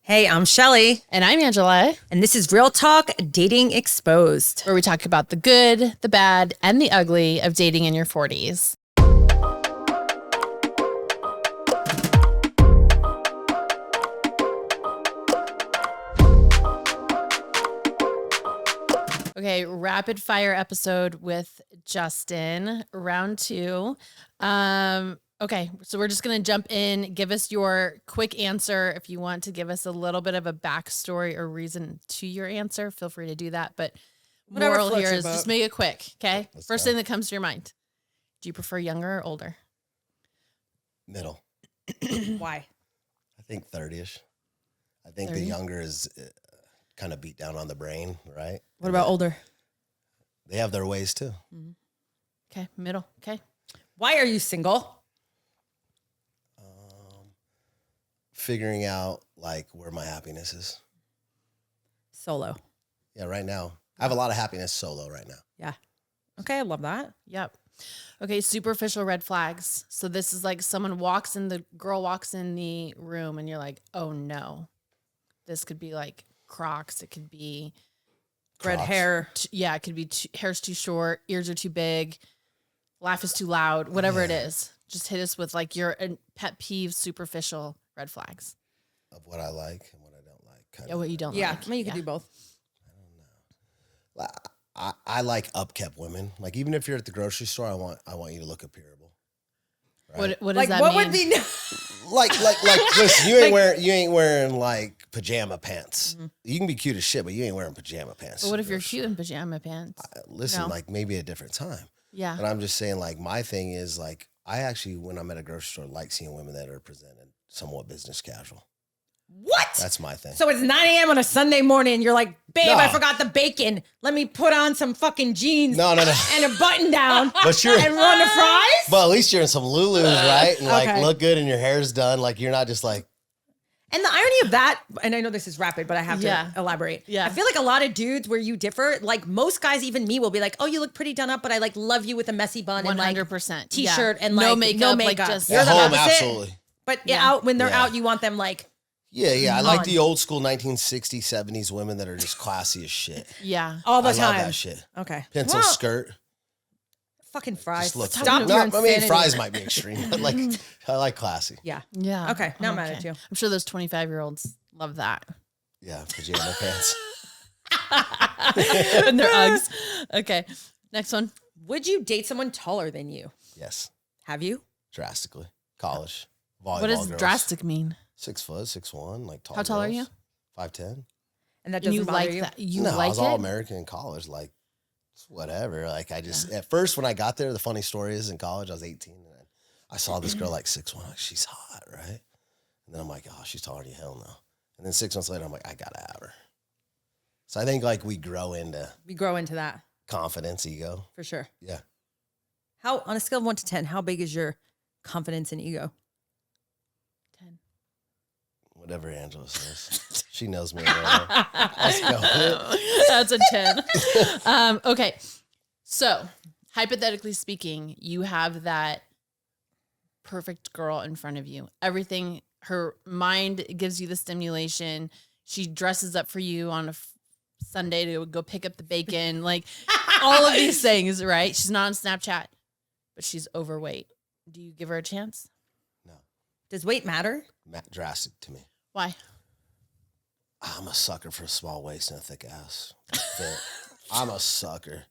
Hey, I'm Shelly. And I'm Angela. And this is Real Talk Dating Exposed, where we talk about the good, the bad, and the ugly of dating in your 40s. Okay, rapid fire episode with Justin, round 2. Okay, so we're just going to jump in. Give us your quick answer. If you want to give us a little bit of a backstory or reason to your answer, feel free to do that. But whatever moral here your is boat. just make it quick, okay? First go. thing that comes to your mind. Do you prefer younger or older? Middle. Why? I think 30-ish. I think 30? the younger is kind of beat down on the brain, right? What about older? They have their ways too. Okay, middle, okay. Why are you single? Figuring out like where my happiness is. Solo. Yeah, right now. I have a lot of happiness solo right now. Yeah. Okay, I love that. Yep. Okay, superficial red flags. So this is like the girl walks in the room and you're like, oh no. This could be like Crocs. It could be Red Crocs. hair. it could be hair's too short, ears are too big, laugh is too loud, whatever it is. Just hit us with like your pet peeve, superficial red flags. Of what I like and what I don't like. Kind Yeah, of. what you don't Yeah, like. I mean, you can do both. I like upkept women. Like even if you're at the grocery store, I want you to look appearable. Right? What does Like, that what mean? would be... like listen, you ain't wearing like pajama pants. You can be cute as shit, but you ain't wearing pajama pants. But what if you're cute in pajama pants? Listen, No. like maybe a different time. Yeah. But I'm just saying, like, my thing is, like, I actually, when I'm at a grocery store, like seeing women that are presented somewhat business casual. What? That's my thing. So it's 9 a.m. on a Sunday morning. You're like, babe, No. I forgot the bacon. Let me put on some fucking jeans No. and a button down But you're, and run to fries? but at least you're in some Lulus, right? And like Okay. look good and your hair's done. Like you're not just like, And the irony of that, and I know this is rapid, but I have to Yeah. elaborate. Yeah. I feel like a lot of dudes where you differ, like most guys, even me, will be like, oh, you look pretty done up, but I like love you with a messy bun and like 100%. t-shirt and no like makeup, no like makeup. just You're at the home, opposite. absolutely. But Yeah. out when they're Yeah. out, you want them like, Yeah. I like On. the old school 1960s, 70s women that are just classy as shit. Yeah. all the I time. love that shit. Okay. Pencil Well, skirt. Fucking fries. Just look. Stop No, your I mean, insanity. fries might be extreme, but like, I like classy. Yeah. Yeah. Okay, now I'm mad at you. I'm sure those 25-year-olds love that. Yeah, pajama pants. And their Uggs. Okay. Next one. Would you date someone taller than you? Yes, Have you? drastically. College. Volleyball What does girls. drastic mean? 6 foot, 6'1", like tall. How tall are girls. you? 5'10". And that And doesn't you bother like you? that? You No, I like was it? all American in college. Like, it's whatever. Like, I just at first when I got there, the funny story is in college I was 18 and I saw this girl like 6'1". Like, she's hot, right? And then I'm like, oh, she's taller than you. Hell no. And then 6 months later, I'm like, I gotta have her. So I think like we grow into We grow into that confidence, ego. for sure. Yeah. How, on a scale of 1 to 10, how big is your confidence and ego? 10. Whatever Angela says. She knows me. Right? Let's go. That's a 10. Okay. So, hypothetically speaking, you have that perfect girl in front of you. Everything, her mind gives you the stimulation. She dresses up for you on a Sunday to go pick up the bacon, like all of these things, right? She's not on Snapchat, but she's overweight. Do you give her a chance? No. Does weight matter? Drastic to me. Why? I'm a sucker for a small waist and a thick ass. Fit. I'm a sucker.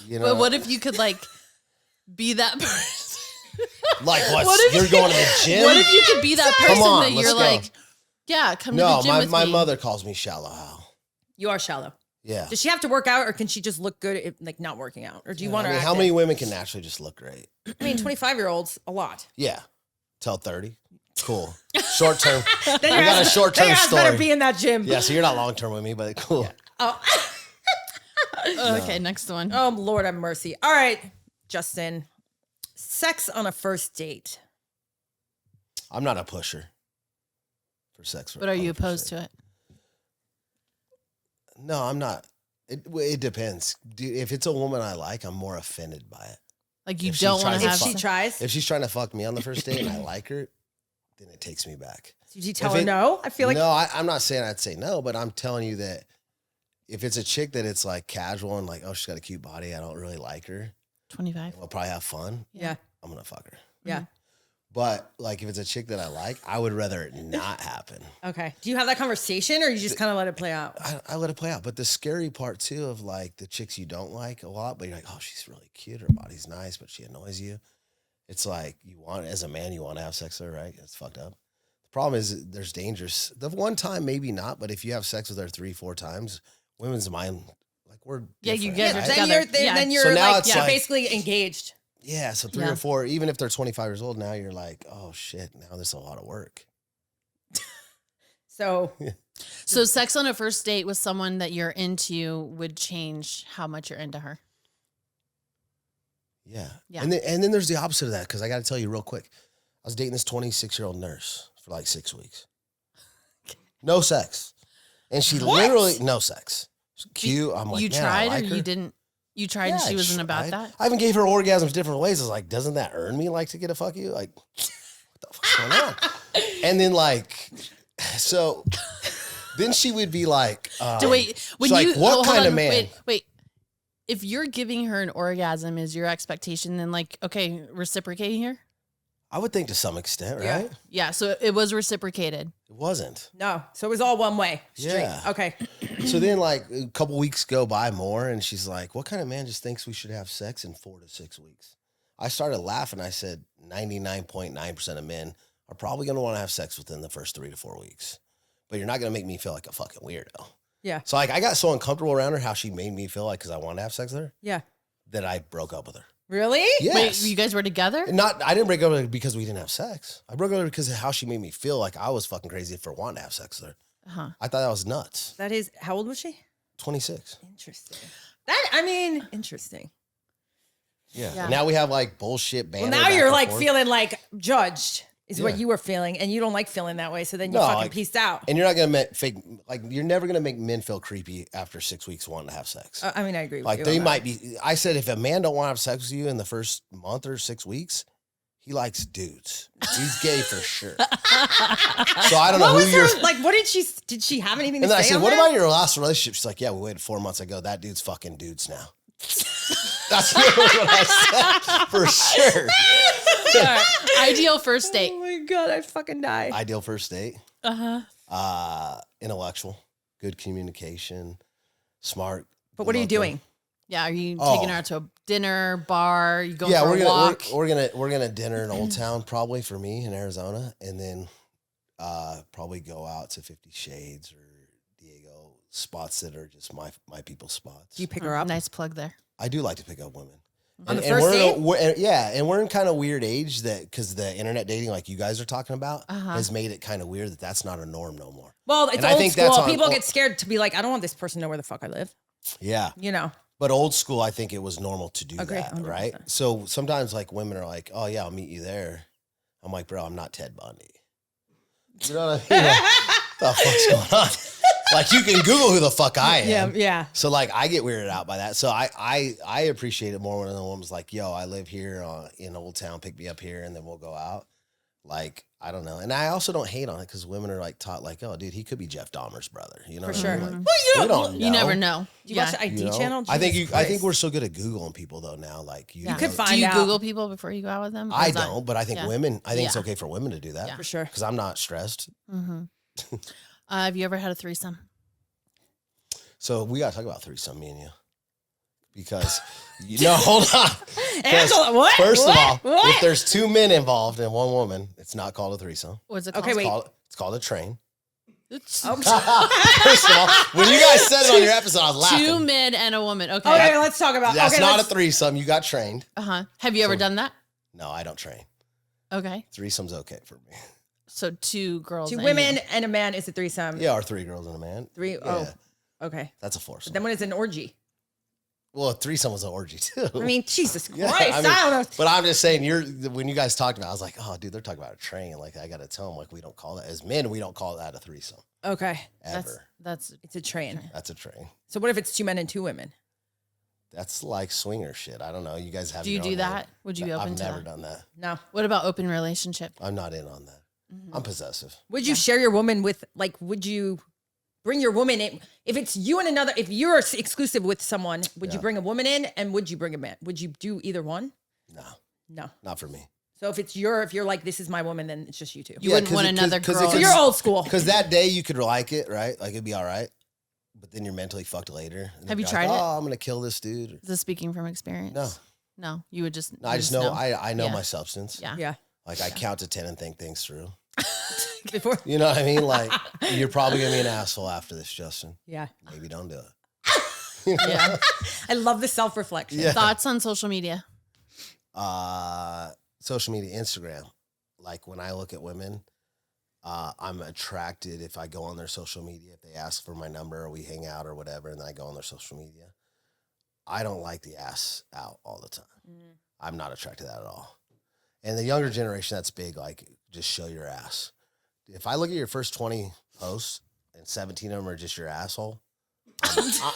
You know, But what if you could like be that person? like what? What if You're you- going to the gym? What if you could be that person Come on, that let's you're go. like, yeah, come to No, the gym with my me. mother calls me shallow Hal. You are shallow. Yeah. Does she have to work out or can she just look good if like not working out? Or do you want I her mean, how active? many women can naturally just look great? I mean, 25-year-olds, a lot. Yeah. Till 30. Cool. Short term. Then I got a short term better story. be in that gym. Yeah, so you're not long term with me, but cool. Oh. Okay, next one. Oh, Lord have mercy. All right, Justin. Sex on a first date. I'm not a pusher for sex. But are you opposed to it? No, I'm not. It depends. If it's a woman I like, I'm more offended by it. Like you If she don't want tries to to have If she fuck- tries, If she's trying to fuck me on the first date and I like her, then it takes me back. Did you tell her no? I feel like no. I'm not saying I'd say no, but I'm telling you that if it's a chick that it's like casual and like, oh, she's got a cute body, I don't really like her. 25. We'll probably have fun. Yeah. I'm gonna fuck her. Yeah. But like if it's a chick that I like, I would rather it not happen. Okay. Do you have that conversation or you just kind of let it play out? I let it play out. But the scary part too of like the chicks you don't like a lot, but you're like, oh, she's really cute. Her body's nice, but she annoys you. It's like as a man, you want to have sex with her, right? It's fucked up. The problem is there's dangers. The one time, maybe not, but if you have sex with her 3-4 times, women's mind, like we're different, you guys are right? together. Then you're So now like, it's like- basically engaged. Yeah, so 3 or 4, even if they're 25 years old now, you're like, oh shit, now there's a lot of work. So sex on a first date with someone that you're into would change how much you're into her. Yeah. Yeah. And then there's the opposite of that, because I got to tell you real quick. I was dating this 26-year-old nurse for like 6 weeks. No sex. And she literally, no sex. She's cute. I'm like, you man, tried I like or her. you didn't? You tried Yeah, and she I wasn't about tried. that? I even gave her orgasms different ways. I was like, doesn't that earn me like to get a fuck you? Like, what the fuck's going on? And then like, so then she would be like, So wait, when she's you like, what hold kind on, of man? Wait. If you're giving her an orgasm, is your expectation then like, okay, reciprocating here? I would think to some extent, right? Yeah, so it was reciprocated. It wasn't. no. So it was all one way. Street. Yeah. Okay. So then like a couple weeks go by more and she's like, what kind of man just thinks we should have sex in 4 to 6 weeks? I started laughing. I said 99.9% of men are probably going to want to have sex within the first 3 to 4 weeks, but you're not going to make me feel like a fucking weirdo. Yeah. So like I got so uncomfortable around her, how she made me feel like, cause I wanted to have sex with her, Yeah. that I broke up with her. Really? Yes. Wait, you guys were together? I didn't break up with her because we didn't have sex. I broke up with her because of how she made me feel like I was fucking crazy for wanting to have sex with her. Uh-huh. I thought that was nuts. That is, how old was she? 26. Interesting. Interesting. Yeah. Yeah. And now we have like bullshit banter. Well, now back you're and like forth. feeling like judged is what Yeah. you were feeling, and you don't like feeling that way. So then you No, fucking like- pieced out. And you're not gonna make fake, like you're never gonna make men feel creepy after 6 weeks wanting to have sex. I mean, I agree with Like you. they on might be. I said if a man don't want to have sex with you in the first month or 6 weeks, he likes dudes. He's gay for sure. So I don't know What who was you're. her, like, what did she have anything And to then I say said, on "What that? about your last relationship?" She's like, "Yeah, we waited 4 months ago. That dude's fucking dudes now." That's literally what I said for sure. All right. Ideal first date. Oh my God, I'd fucking die. Ideal first date. Intellectual, good communication, smart. But what are you good-looking. doing? Yeah, are you Oh. taking her out to a dinner, bar? You going Yeah, for we're a gonna walk? we're gonna dinner in Old Town probably for me in Arizona, and then probably go out to 50 Shades or Diego, spots that are just my people's spots. Do you pick her up? Nice plug there. I do like to pick up women. On the And first we're date? we're in kind of weird age that because the internet dating like you guys are talking about Uh-huh. has made it kind of weird that that's not a norm no more. Well, it's And I old think that's school. on- People get scared to be like, I don't want this person to know where the fuck I live. Yeah. You know? But old school, I think it was normal to do Agree, that, 100%. right? So sometimes like women are like, oh yeah, I'll meet you there. I'm like, bro, I'm not Ted Bundy. You know what I mean? Like, what the fuck's going on? Like you can Google who the fuck I am. Yeah. So like I get weirded out by that. So I appreciate it more when the woman's like, yo, I live here in Old Town, pick me up here and then we'll go out. Like, I don't know. And I also don't hate on it because women are like taught like, oh dude, he could be Jeff Dahmer's brother. You know For what sure. I mean? Like, Well, we don't know. You never know. Do you watch the ID You know? channel? I Jesus think Christ. we're so good at Googling people though now. Like you could find Do you out. Google people before you go out with them? Or I is that- don't, but I think Yeah. women. I think it's Yeah. okay for women to do that Yeah. For sure. because I'm not stressed. Mhm. Have you ever had a threesome? So we gotta talk about threesome, me and you, because hold on. 'Cause Angela, what? First What? of all, What? if there's 2 men involved and 1 woman, it's not called a threesome. What's it Okay, called? wait. It's called a train. It's Oh, First of all, when you guys said it on your episode, I was laughing. 2 men and a woman. Okay. okay, let's talk about. That's okay, not a let's- threesome. You got trained. Uh-huh. Have you ever done that? No, I don't train. Okay. Threesome's okay for me. So 2 girls. Two and women you. and a man is a threesome. Yeah, or 3 girls and a man. Three. Yeah, Oh, okay. that's a foursome. Then when it's an orgy? Well, a threesome was an orgy too. I mean, Jesus Christ. Yeah, I, don't know. But I'm just saying, when you guys talked about it, I was like, oh, dude, they're talking about a train. Like, I got to tell them, like, we don't call that, as men, we don't call that a threesome Okay. ever. That's It's a train. That's a train. So what if it's 2 men and 2 women? That's like swinger shit. I don't know. You guys have Do you your do own that? name. Would you be open I've to never that? done that. No. What about open relationship? I'm not in on that. I'm possessive. Would you share your woman with, like, would you bring your woman in? If it's you and another, if you're exclusive with someone, would you bring a woman in and would you bring a man? Would you do either one? No. Not for me. So if you're like, this is my woman, then it's just you two. You wouldn't want another girl. So you're old school. Because that day you could like it, right? Like it'd be all right. But then you're mentally fucked later. Have you tried it? Oh, I'm going to kill this dude. Is this speaking from experience? No, you would just. No, I just know. I know my substance. Yeah. Like I count to 10 and think things through. Before. You know what I mean? Like you're probably going to be an asshole after this, Justin. Yeah. Maybe don't do it. Yeah. I love the self-reflection. Yeah. Thoughts on social media? Social media, Instagram. Like when I look at women, I'm attracted if I go on their social media, if they ask for my number or we hang out or whatever, and then I go on their social media. I don't like the ass out all the time. I'm not attracted to that at all. And the younger generation, that's big, like just show your ass. If I look at your first 20 posts and 17 of them are just your asshole,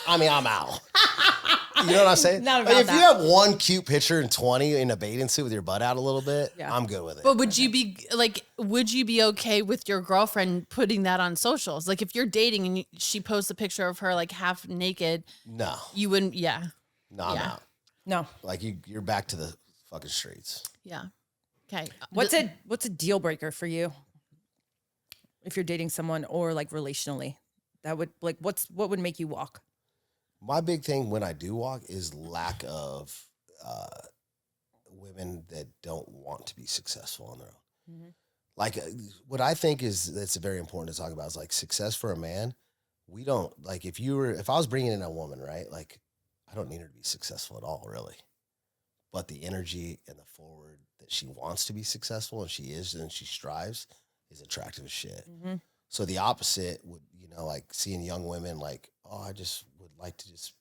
I'm out. You know what I'm saying? Not Like about if that. you have one cute picture and 20 in a bathing suit with your butt out a little bit, Yeah. I'm good with it. But would you be okay with your girlfriend putting that on socials? Like if you're dating and she posts a picture of her like half naked, No, you wouldn't. Yeah. I'm out. No. Like you're back to the fucking streets. Yeah. Okay. What's a deal breaker for you? If you're dating someone or like relationally, that would like, what would make you walk? My big thing when I do walk is lack of women that don't want to be successful on their own. Mm-hmm. Like what I think is that's very important to talk about is like success for a man. We don't like if I was bringing in a woman, right? Like I don't need her to be successful at all, really. But the energy and the forward that she wants to be successful and she is and she strives is attractive as shit. Mm-hmm. So the opposite would, like seeing young women like, oh, I just would like to just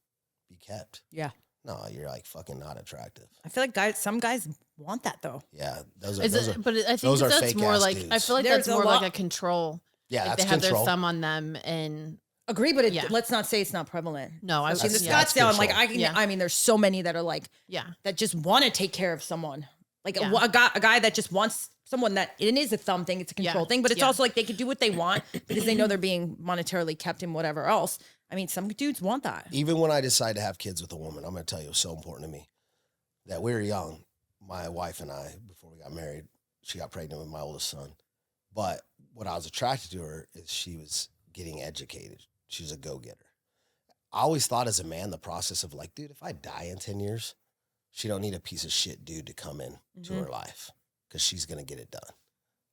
be kept. Yeah. No, you're like fucking not attractive. I feel like some guys want that though. Yeah. but I think those are that's fake more ass like, dudes. I feel like There's that's a more lot- like a control. Yeah, Like that's they have control. their thumb on them and Agree, but Yeah. let's not say it's not prevalent. no, I In the was, that's Scottsdale, I'm like, control. I mean, there's so many that are like, yeah. that just want to take care of someone. Like Yeah. a guy that just wants someone that it is a thumb thing, it's a control Yeah. thing, but it's Yeah. also like they could do what they want because they know they're being monetarily kept and whatever else. I mean, some dudes want that. Even when I decide to have kids with a woman, I'm going to tell you, it was so important to me that we were young. My wife and I, before we got married, she got pregnant with my oldest son. But what I was attracted to her is she was getting educated. She was a go-getter. I always thought as a man, the process of like, dude, if I die in 10 years, she don't need a piece of shit dude to come in to her life because she's going to get it done.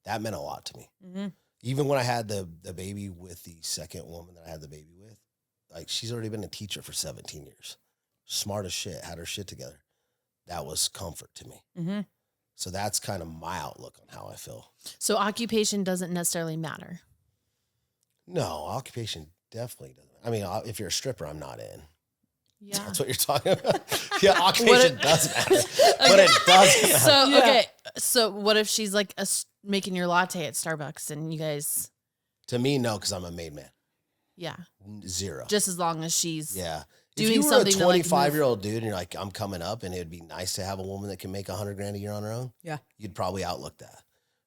That meant a lot to me. Mm-hmm. Even when I had the baby with the second woman that I had the baby with, like she's already been a teacher for 17 years. Smart as shit, had her shit together. That was comfort to me. Mm-hmm. So that's kind of my outlook on how I feel. So occupation doesn't necessarily matter. No, occupation definitely doesn't. I mean, if you're a stripper, I'm not in. Yeah. That's what you're talking about. Yeah, occupation does matter, but it doesn't matter. So, Yeah. okay. So what if she's like making your latte at Starbucks and you guys, To me, no, because I'm a made man. yeah, Zero. just as long as she's, Yeah. doing If you were a something to, like, 25-year-old dude and you're like, I'm coming up and it'd be nice to have a woman that can make $100,000 a year on her own, Yeah. you'd probably outlook that.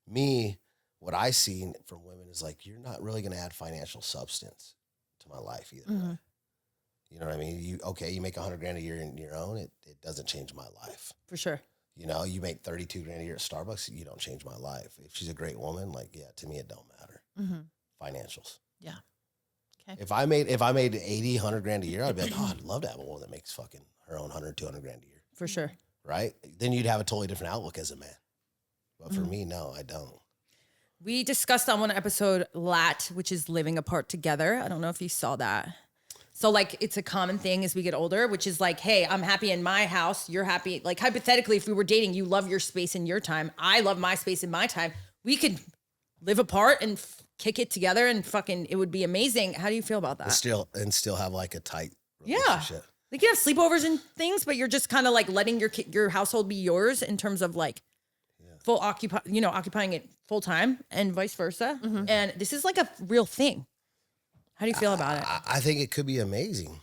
Me, what I see from women is like, you're not really going to add financial substance to my life either. Mhm. way. You know what I mean? You make $100,000 a year in your own, it doesn't change my life. For sure. You know, you make $32,000 a year at Starbucks, you don't change my life. If she's a great woman, like, yeah, to me, it don't matter. Mhm. Financials. Yeah. Okay. If I made 80, $100,000 a year, I'd be like, oh, I'd love to have a woman that makes fucking her own $200,000 a year. For sure. Right? Then you'd have a totally different outlook as a man. But for me, no, I don't. We discussed on one episode LAT, which is living apart together. I don't know if you saw that. So like it's a common thing as we get older, which is like, hey, I'm happy in my house. You're happy. Like hypothetically, if we were dating, you love your space in your time. I love my space in my time. We could live apart and kick it together and fucking, it would be amazing. How do you feel about that? And still have like a tight Yeah. relationship. Like you have sleepovers and things, but you're just kind of like letting your household be yours in terms of like occupying it full time and vice versa. And this is like a real thing. How do you feel about it? I think it could be amazing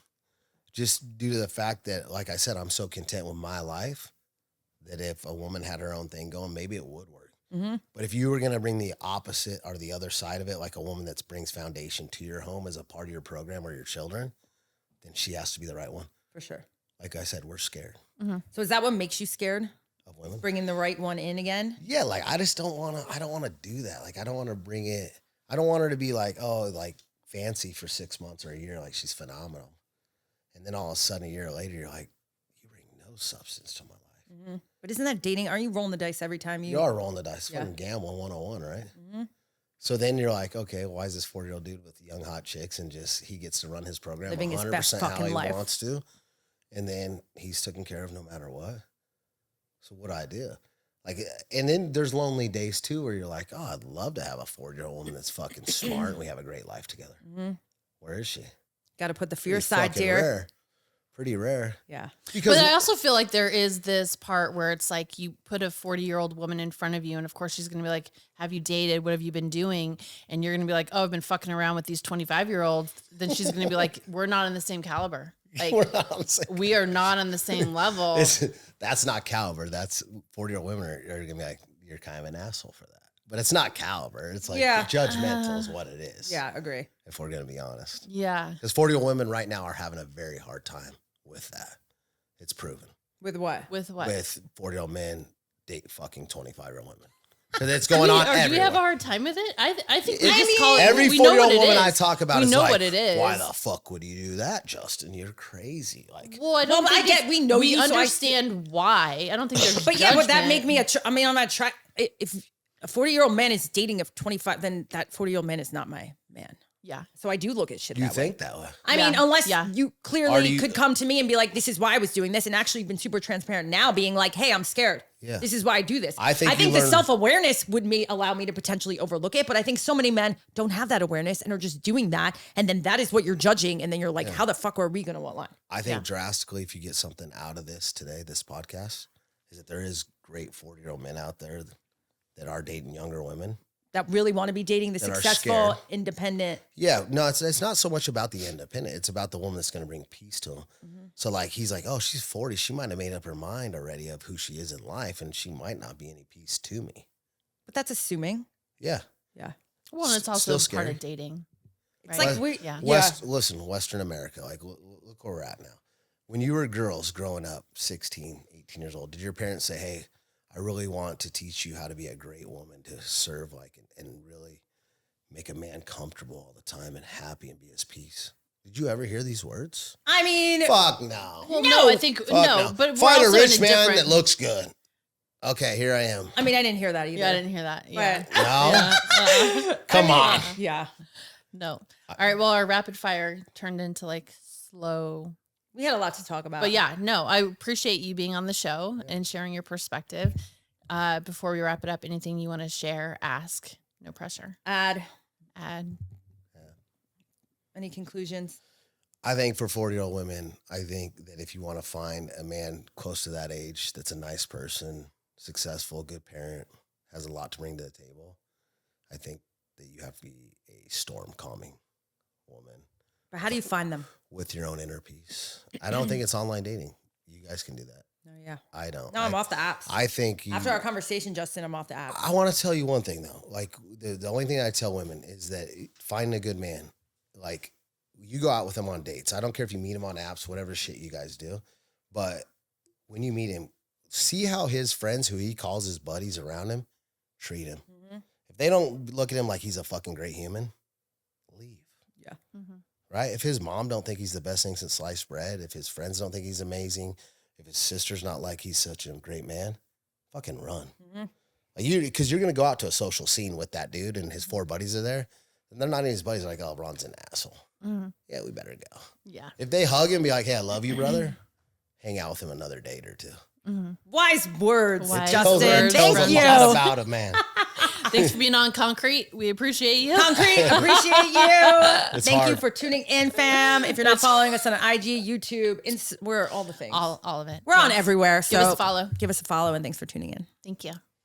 just due to the fact that, like I said, I'm so content with my life that if a woman had her own thing going, maybe it would work. But if you were going to bring the opposite or the other side of it, like a woman that brings foundation to your home as a part of your program or your children, then she has to be the right one. For sure. Like I said, we're scared So is that what makes you scared? of women. Bringing the right one in again? Yeah, like I just don't want to. I don't want to do that. Like I don't want to bring it. I don't want her to be like, oh, like fancy for 6 months or a year, like she's phenomenal, and then all of a sudden a year later, you're like, you bring no substance to my life. But isn't that dating? Aren't you rolling the dice every time You are rolling the dice, Yeah. fucking gamble 101, right? So then you're like, okay, why is this 40-year-old dude with young hot chicks and just he gets to run his program Living his best 100% how fucking he life. wants to, and then he's taken care of no matter what. So what do I do? Like, and then there's lonely days too where you're like, oh, I'd love to have a 40-year-old woman that's fucking smart and we have a great life together. Where is she? Got to put the fear Pretty aside, fucking dear. rare. Pretty rare. Yeah. Because But I also feel like there is this part where it's like you put a 40-year-old woman in front of you, and of course she's going to be like, have you dated? What have you been doing? And you're going to be like, oh, I've been fucking around with these 25-year-olds. Then she's going to be like, we're not in the same caliber. Like, we're not on the same. we are not on the same level. That's not caliber. That's 40-year-old women are going to be like, you're kind of an asshole for that. But it's not caliber. It's like judgmental is what it is. Yeah, agree. If we're going to be honest. Yeah. Because 40-year-old women right now are having a very hard time with that. It's proven. With what? With what? With 40-year-old men date fucking 25-year-old women. Because it's going on everywhere. Do we have a hard time with it? I think we I just mean, call it. every we know 40-year-old what it woman is. I talk about we is know like, what it is. why the fuck would you do that, Justin? You're crazy. Like, Well, I don't Well, think I get- we know we you, so I- understand why. I don't think there's. But yeah, would that judgment. make me I'm not trying. If a 40-year-old man is dating a 25, then that 40-year-old man is not my man. Yeah. So I do look at shit do you that way. think that way? I Yeah. mean, unless Yeah. you Or clearly do you- could come to me and be like, this is why I was doing this, and actually been super transparent now, being like, hey, I'm scared. Yeah. This is why I do this. I think you the learn- self-awareness would allow me to potentially overlook it, but I think so many men don't have that awareness and are just doing that, and then that is what you're judging, and then you're like, how the fuck are we going to want line? I think drastically, if you get something out of this today, this podcast, is that there is great 40-year-old men out there that are dating younger women. That really want to be dating the That are successful, scared. independent. Yeah, no, it's not so much about the independent. It's about the woman that's going to bring peace to him. So like, he's like, oh, she's 40. She might have made up her mind already of who she is in life, and she might not be any peace to me. But that's assuming. Yeah. Yeah. Well, and it's also Still part scary. of dating. It's right? like we, Yeah. Listen, Western America, like, look where we're at now. When you were girls growing up, 16, 18 years old, did your parents say, hey, I really want to teach you how to be a great woman, to serve and really make a man comfortable all the time and happy and be his peace? Did you ever hear these words? I mean, Fuck no. Well, no, I think Fuck no. But we're find a also in rich man different- that looks good. Okay, here I am. I mean, I didn't hear that either. Yeah, I didn't hear that. Yeah. But- No, come on. Yeah. No. All right. Well, our rapid fire turned into like slow. We had a lot to talk about. But yeah, no, I appreciate you being on the show and sharing your perspective. Before we wrap it up, anything you want to share, ask. No pressure. Add any conclusions? I think for 40-year-old women, I think that if you want to find a man close to that age that's a nice person, successful, good parent, has a lot to bring to the table, I think that you have to be a storm calming woman But how do you find them? with your own inner peace. I don't think it's online dating. You guys can do that. No, yeah. I don't. No, I'm off the apps. I think you, After our conversation, Justin, I'm off the app. I want to tell you one thing though. Like the only thing I tell women is that finding a good man, like you go out with him on dates. I don't care if you meet him on apps, whatever shit you guys do. But when you meet him, see how his friends, who he calls his buddies around him, treat him. Mm-hmm. If they don't look at him like he's a fucking great human, leave. Yeah. Mm-hmm. Right? If his mom don't think he's the best thing since sliced bread, if his friends don't think he's amazing, if his sister's not like he's such a great man, fucking run. Mm-hmm. Like because you're gonna go out to a social scene with that dude and his 4 buddies are there, and they're not even his buddies. They're like, oh, Ron's an asshole. Mm-hmm. Yeah, we better go. Yeah. If they hug him, be like, hey, I love you, brother. Hang out with him another date or two. Mm-hmm. Wise words, Wise Justin. words. Thank Tells a you. lot about a man. Thanks for being on Concrete. We appreciate you. Concrete, appreciate you. It's Thank you hard. for tuning in, fam. If you're not following us on IG, YouTube, we're all the things. All of it. We're on Yes. everywhere. So Give us a follow. Give us a follow, and thanks for tuning in. Thank you.